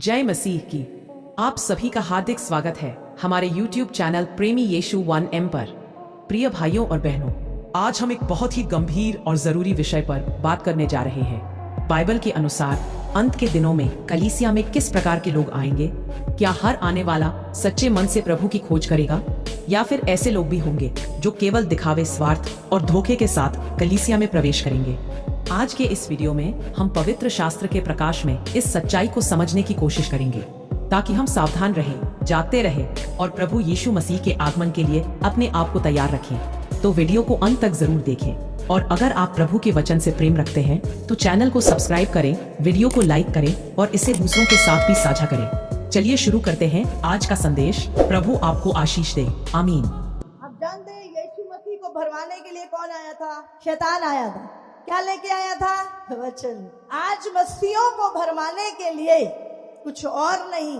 जय मसीह की। आप सभी का हार्दिक स्वागत है हमारे YouTube चैनल प्रेमी यीशु 1M पर। प्रिय भाइयों और बहनों, आज हम एक बहुत ही गंभीर और जरूरी विषय पर बात करने जा रहे हैं। बाइबल के अनुसार अंत के दिनों में कलीसिया में किस प्रकार के लोग आएंगे? क्या हर आने वाला सच्चे मन से प्रभु की खोज करेगा, या फिर ऐसे लोग भी होंगे जो केवल दिखावे, स्वार्थ और धोखे के साथ कलीसिया में प्रवेश करेंगे? आज के इस वीडियो में हम पवित्र शास्त्र के प्रकाश में इस सच्चाई को समझने की कोशिश करेंगे, ताकि हम सावधान रहें, जागते रहें और प्रभु यीशु मसीह के आगमन के लिए अपने आप को तैयार रखें। तो वीडियो को अंत तक जरूर देखें, और अगर आप प्रभु के वचन से प्रेम रखते हैं तो चैनल को सब्सक्राइब करें, वीडियो को लाइक करें और इसे दूसरों के साथ भी साझा करें। चलिए शुरू करते हैं आज का संदेश। प्रभु आपको आशीष दे, आमीन। आप जानते हैं यीशु मसीह को भरमाने के लिए कौन आया था? शैतान आया था। क्या लेके आया था? वचन। आज मसीहों को भरमाने के लिए कुछ और नहीं,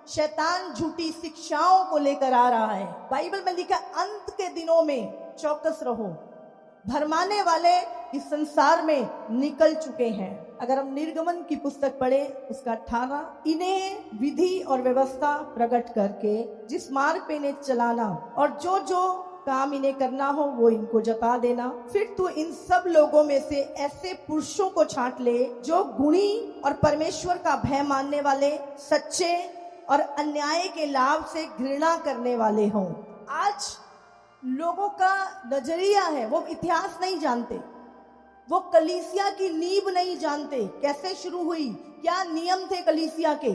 शैतान झूठी शिक्षाओं को लेकर आ रहा है। बाइबल में लिखा, अंत के दिनों में चौकस रहो। भरमाने वाले इस संसार में निकल चुके हैं। अगर हम निर्गमन की पुस्तक पढ़े, उसका 18, इन्हें विधि और व्यवस्था प्रकट करके जिस मार्ग पे इन्हें चलाना और जो जो काम इन्हें करना हो वो इनको जता देना। फिर तू इन सब लोगों में से ऐसे पुरुषों को छांट ले जो गुणी और परमेश्वर का भय मानने वाले, सच्चे और अन्याय के लाभ से घृणा करने वाले हों। आज लोगों का नजरिया है, वो इतिहास नहीं जानते, वो कलीसिया की नींव नहीं जानते। कैसे शुरू हुई, क्या नियम थे कलीसिया के,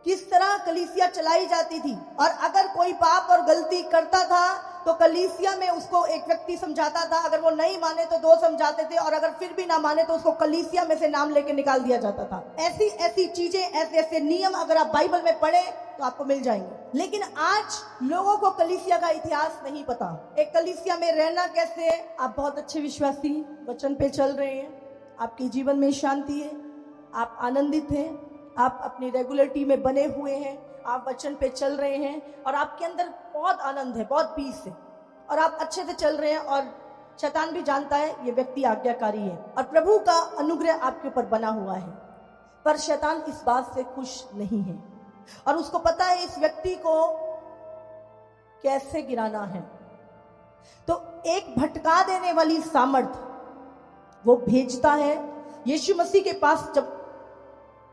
किस तरह कलीसिया चलाई जाती थी, और अगर कोई पाप और गलती करता था तो कलीसिया में उसको एक व्यक्ति समझाता था। अगर वो नहीं माने तो दो समझाते थे, और अगर फिर भी ना माने तो उसको कलीसिया में से नाम लेके निकाल दिया जाता था। ऐसी ऐसी चीजें, ऐसे ऐसे नियम अगर आप बाइबल में पढ़े तो आपको मिल जाएंगे। लेकिन आज लोगों को कलीसिया का इतिहास नहीं पता। एक कलीसिया में रहना कैसे है। आप बहुत अच्छे विश्वासी, वचन पे चल रहे हैं, आपके जीवन में शांति है, आप आनंदित हैं, आप अपनी रेगुलरिटी में बने हुए हैं, आप वचन पे चल रहे हैं और आपके अंदर बहुत आनंद है, बहुत पीस है, और आप अच्छे से चल रहे हैं, और शैतान भी जानता है ये व्यक्ति आज्ञाकारी है और प्रभु का अनुग्रह आपके ऊपर बना हुआ है। पर शैतान इस बात से खुश नहीं है और उसको पता है इस व्यक्ति को कैसे गिराना है। तो एक भटका देने वाली सामर्थ वो भेजता है। यीशु मसीह के पास जब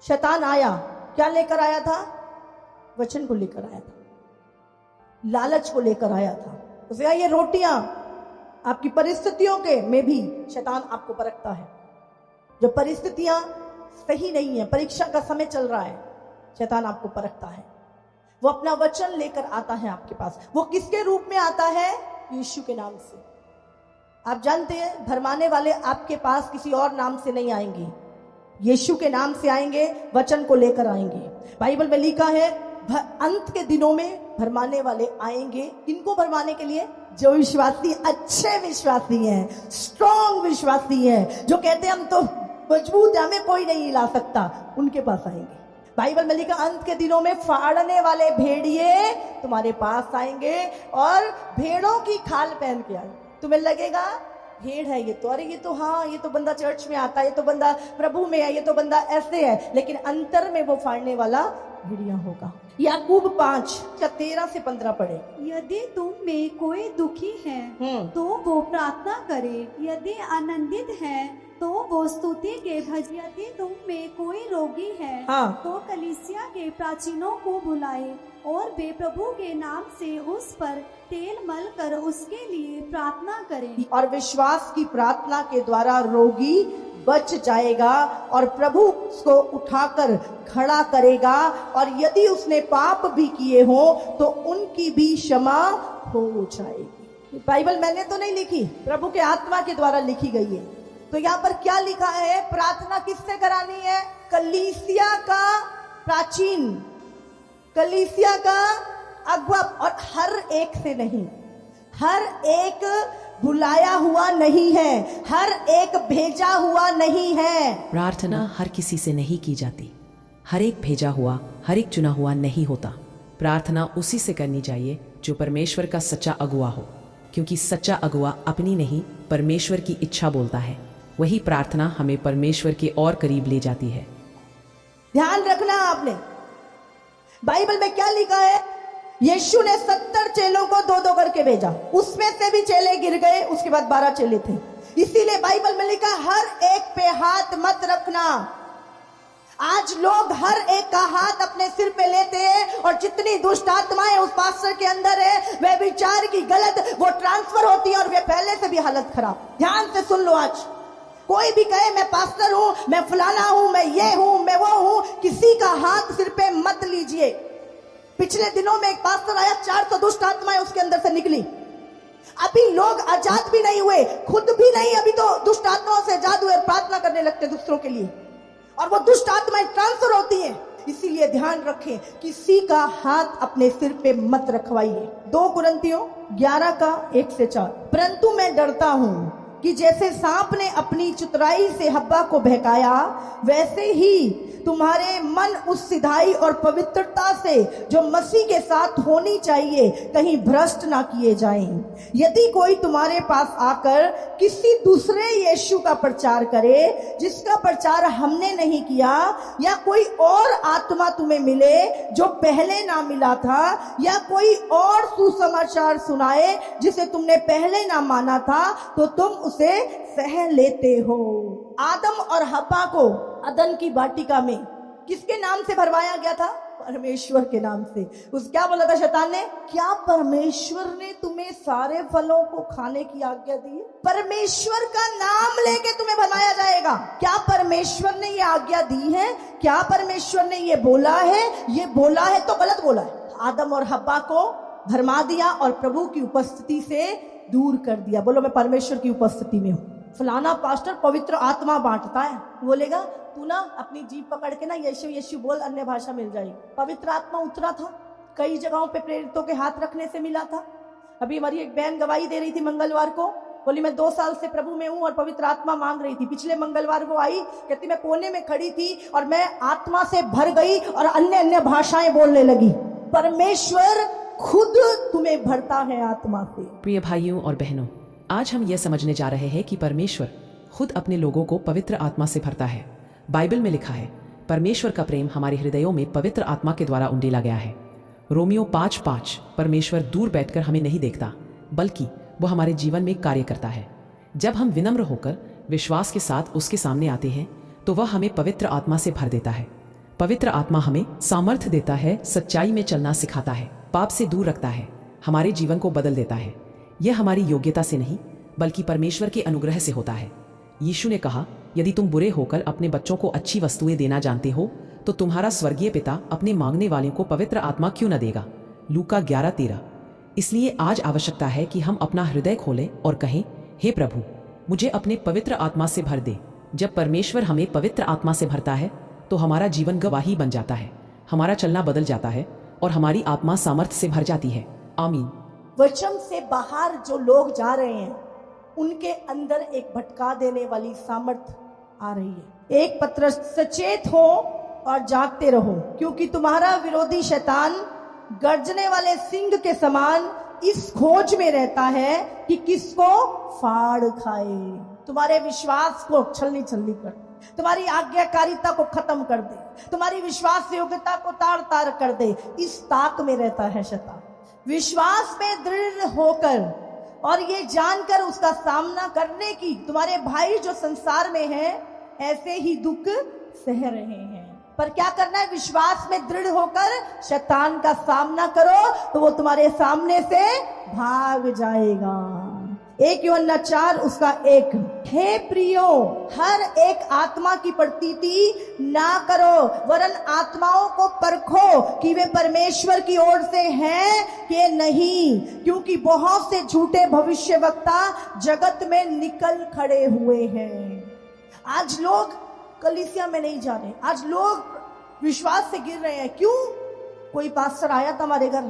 शैतान आया, क्या लेकर आया था? वचन को लेकर आया था, लालच को लेकर आया था। उसे कहा, ये रोटियां आपकी परिस्थितियों के में भी शैतान आपको परखता है। जब परिस्थितियां सही नहीं है, परीक्षा का समय चल रहा है, शैतान आपको परखता है। वो अपना वचन लेकर आता है आपके पास। वो किसके रूप में आता है? यीशु के नाम से। आप जानते हैं, भरमाने वाले आपके पास किसी और नाम से नहीं आएंगे, यीशु के नाम से आएंगे, वचन को लेकर आएंगे। बाइबल में लिखा है, अंत के दिनों में भरमाने वाले आएंगे। किनको भरमाने के लिए? जो विश्वासी, अच्छे विश्वासी हैं, स्ट्रॉन्ग विश्वासी हैं, जो कहते हैं हम तो मजबूत हैं, हमें कोई नहीं हिला सकता, उनके पास आएंगे। बाइबल में लिखा, अंत के दिनों में फाड़ने वाले भेड़िए तुम्हारे पास आएंगे और भेड़ों की खाल पहन के आएंगे। तुम्हें लगेगा भेड़ है ये तो, अरे ये तो, हाँ ये तो बंदा चर्च में आता है, ये तो बंदा प्रभु में है, ये तो बंदा ऐसे है, लेकिन अंतर में वो फाड़ने वाला भेड़िया होगा। याकूब 5:13-15 पढ़े। यदि तुम में कोई दुखी है तो वो प्रार्थना करे, यदि आनंदित है तो वो स्तुति के भज। यदि तुम में कोई रोगी है तो कलीसिया के प्राचीनों को बुलाए और वे प्रभु के नाम से उस पर तेल मल कर उसके लिए प्रार्थना करें। और विश्वास की प्रार्थना के द्वारा रोगी बच जाएगा और प्रभु उसको उठाकर खड़ा करेगा, और यदि उसने पाप भी किए हो तो उनकी भी क्षमा हो जाएगी। बाइबल मैंने तो नहीं लिखी, प्रभु के आत्मा के द्वारा लिखी गई है। तो यहाँ पर क्या लिखा है? प्रार्थना किससे करानी है? कलीसिया का प्राचीन, कलीसिया का अगुआ, और हर एक से नहीं, हर एक बुलाया हुआ नहीं है, हर एक भेजा हुआ नहीं है। प्रार्थना हर किसी से नहीं की जाती, हर एक भेजा हुआ, हर एक चुना हुआ नहीं होता। प्रार्थना उसी से करनी चाहिए जो परमेश्वर का सच्चा अगुआ हो, क्योंकि सच्चा अगुआ अपनी नहीं परमेश्वर की इच्छा बोलता है। वही प्रार्थना हमें परमेश्वर के और करीब ले जाती है। ध्यान रखना आपने, बाइबल में क्या लिखा है? यीशु ने 70 चेलों को 2-2 करके भेजा, उसमें से भी चेले गिर गए, उसके बाद 12 चेले थे। इसीलिए बाइबल में लिखा हर एक पे हाथ मत रखना। आज लोग हर एक का हाथ अपने सिर पे लेते हैं और जितनी दुष्ट आत्माएं उस पास्टर के अंदर है, वह विचार की गलत वो ट्रांसफर होती है और वे पहले से भी हालत खराब। ध्यान से सुन लो, आज कोई भी कहे मैं पास्टर हूं, मैं फलाना हूं, मैं ये हूं, मैं वो हूं, किसी का हाथ सिर पे मत लीजिए। पिछले दिनों में एक पास्टर आया, 400 दुष्ट आत्माएं उसके अंदर से निकली। अभी लोग आजाद भी नहीं हुए, खुद भी नहीं, अभी तो दुष्ट आत्माओं से आजाद हुए, प्रार्थना करने लगते दूसरों के लिए, और वो दुष्ट आत्माएं ट्रांसफर होती हैं। इसीलिए ध्यान रखें, किसी का हाथ अपने सिर पे मत रखवाइए। 2 कुरिन्थियों 11 का 1 से 4। परंतु मैं डरता हूं कि जैसे सांप ने अपनी चतुराई से हव्वा को बहकाया, वैसे ही तुम्हारे मन उस सिधाई और पवित्रता से जो मसीह के साथ होनी चाहिए कहीं भ्रष्ट ना किए जाएं। यदि कोई तुम्हारे पास आकर किसी दूसरे यीशु का प्रचार करे जिसका प्रचार हमने नहीं किया, या कोई और आत्मा तुम्हें मिले जो पहले ना मिला था, या कोई और सुसमाचार सुनाए जिसे तुमने पहले ना माना था, तो तुम उसे सह लेते हो। आदम और हव्वा को अदन की वाटिका में किसके नाम से भरवाया गया था? परमेश्वर के नाम से। उस क्या बोला था शैतान ने? क्या परमेश्वर ने तुम्हें सारे फलों को खाने की आज्ञा दी है? परमेश्वर का नाम लेके तुम्हें भरमाया जाएगा। क्या परमेश्वर ने ये आज्ञा दी है? क्या परमेश्वर ने ये बोला है? ये बोला है तो गलत बोला है। आदम और हव्वा को भरमा दिया और प्रभु की उपस्थिति से दूर कर दिया। बोलो मैं परमेश्वर की उपस्थिति में हूं। फलाना पास्टर पवित्र आत्मा बांटता है, बोलेगा तू ना अपनी जीभ पकड़ के ना यीशु यीशु बोल, अन्य भाषा मिल जाएगी। पवित्र आत्मा उतरा था, कई जगहों पे प्रेरितों के हाथ रखने से मिला था। अभी हमारी एक बहन गवाही दे रही थी मंगलवार को, बोली मैं 2 साल से प्रभु में हूं और पवित्र आत्मा मांग रही थी। पिछले मंगलवार वो आई, कहती मैं कोने में खड़ी थी और मैं आत्मा से भर गई और अन्य भाषाएं बोलने लगी। परमेश्वर खुद तुम्हें भरता है आत्मा से। प्रिय भाइयों और बहनों, आज हम यह समझने जा रहे हैं कि परमेश्वर खुद अपने लोगों को पवित्र आत्मा से भरता है। बाइबल में लिखा है, परमेश्वर का प्रेम हमारे हृदयों में पवित्र आत्मा के द्वारा उंडेला गया है। रोमियो 5:5। परमेश्वर दूर बैठकर हमें नहीं देखता, बल्कि वो हमारे जीवन में कार्य करता है। जब हम विनम्र होकर विश्वास के साथ उसके सामने आते हैं, तो वह हमें पवित्र आत्मा से भर देता है। पवित्र आत्मा हमें सामर्थ्य देता है, सच्चाई में चलना सिखाता है, पाप से दूर रखता है, हमारे जीवन को बदल देता है। यह हमारी योग्यता से नहीं, बल्कि परमेश्वर के अनुग्रह से होता है। यीशु ने कहा, यदि तुम बुरे होकर अपने बच्चों को अच्छी वस्तुएं देना जानते हो, तो तुम्हारा स्वर्गीय पिता अपने मांगने वालों को पवित्र आत्मा क्यों न देगा। लूका 11:13। इसलिए आज आवश्यकता है कि हम अपना हृदय खोलें और कहें, हे प्रभु, मुझे अपने पवित्र आत्मा से भर दे। जब परमेश्वर हमें पवित्र आत्मा से भरता है, तो हमारा जीवन गवाही बन जाता है, हमारा चलना बदल जाता है और हमारी आत्मा सामर्थ्य से भर जाती है। आमीन। वचन से बाहर जो लोग जा रहे हैं, उनके अंदर एक भटका देने वाली सामर्थ आ रही है। 1 पत्रस, सचेत हो और जागते रहो, क्योंकि तुम्हारा विरोधी शैतान गर्जने वाले सिंह के समान इस खोज में रहता है कि किसको फाड़ खाए। तुम्हारे विश्वास को छलनी छलनी कर, तुम्हारी आज्ञाकारिता को खत्म कर दे, तुम्हारी विश्वास योग्यता को तार तार कर दे। इस ताक में रहता है शैतान। विश्वास में दृढ़ होकर और ये जानकर उसका सामना करने की, तुम्हारे भाई जो संसार में हैं ऐसे ही दुख सह रहे हैं, पर क्या करना है? विश्वास में दृढ़ होकर शैतान का सामना करो, तो वो तुम्हारे सामने से भाग जाएगा। 1 यूहन्ना 4:1। हे प्रियो, हर एक आत्मा की प्रतीति ना करो, वरन आत्माओं को परखो कि वे परमेश्वर की ओर से हैं कि नहीं, क्योंकि बहुत से झूठे भविष्यवक्ता जगत में निकल खड़े हुए हैं। आज लोग कलीसिया में नहीं जा रहे, आज लोग विश्वास से गिर रहे हैं। क्यों? कोई पास्टर आया था हमारे घर,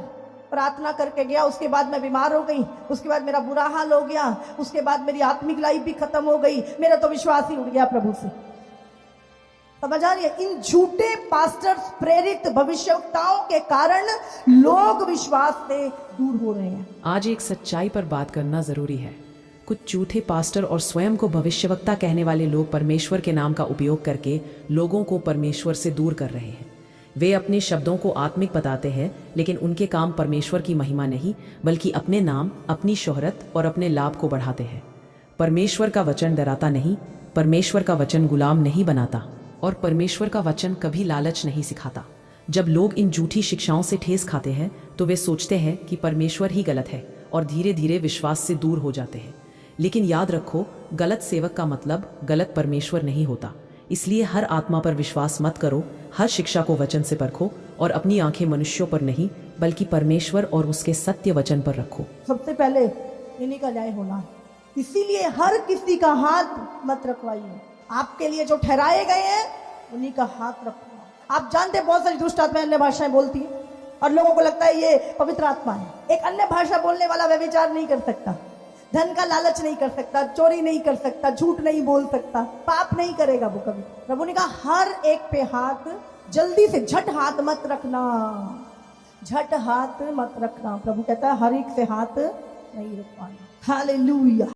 प्रार्थना करके गया, उसके बाद मैं बीमार हो गई, उसके बाद मेरा बुरा हाल हो गया, उसके बाद मेरी आत्मिक लाइफ भी खत्म हो गई, मेरा तो विश्वास ही उड़ गया प्रभु से। समझ आ रही है? इन झूठे पास्टर्स, प्रेरित भविष्यवक्ताओं के कारण लोग विश्वास से दूर हो रहे हैं। आज एक सच्चाई पर बात करना जरूरी है। कुछ झूठे पास्टर और स्वयं को भविष्यवक्ता कहने वाले लोग परमेश्वर के नाम का उपयोग करके लोगों को परमेश्वर से दूर कर रहे हैं। वे अपने शब्दों को आत्मिक बताते हैं, लेकिन उनके काम परमेश्वर की महिमा नहीं बल्कि अपने नाम, अपनी शोहरत और अपने लाभ को बढ़ाते हैं। परमेश्वर का वचन डराता नहीं, परमेश्वर का वचन गुलाम नहीं बनाता और परमेश्वर का वचन कभी लालच नहीं सिखाता। जब लोग इन झूठी शिक्षाओं से ठेस खाते हैं तो वे सोचते हैं कि परमेश्वर ही गलत है और धीरे धीरे विश्वास से दूर हो जाते हैं। लेकिन याद रखो, गलत सेवक का मतलब गलत परमेश्वर नहीं होता। इसलिए हर आत्मा पर विश्वास मत करो, हर शिक्षा को वचन से परखो और अपनी आंखें मनुष्यों पर नहीं बल्कि परमेश्वर और उसके सत्य वचन पर रखो। सबसे पहले इन्हीं का न्याय होना है, इसीलिए हर किसी का हाथ मत रखवाइए। आपके लिए जो ठहराए गए हैं उन्हीं का हाथ रखो। आप जानते हैं बहुत सारी दुष्ट आत्माएं अन्य भाषाएं बोलती हैं और लोगों को लगता है ये पवित्र आत्मा है। एक अन्य भाषा बोलने वाला व्यभिचार नहीं कर सकता, धन का लालच नहीं कर सकता, चोरी नहीं कर सकता, झूठ नहीं बोल सकता, पाप नहीं करेगा वो कभी। प्रभु ने कहा हर एक पे हाथ, जल्दी से झट हाथ मत रखना, झट हाथ मत रखना। प्रभु कहता है हर एक से हाथ नहीं रखवाना। हालेलुया।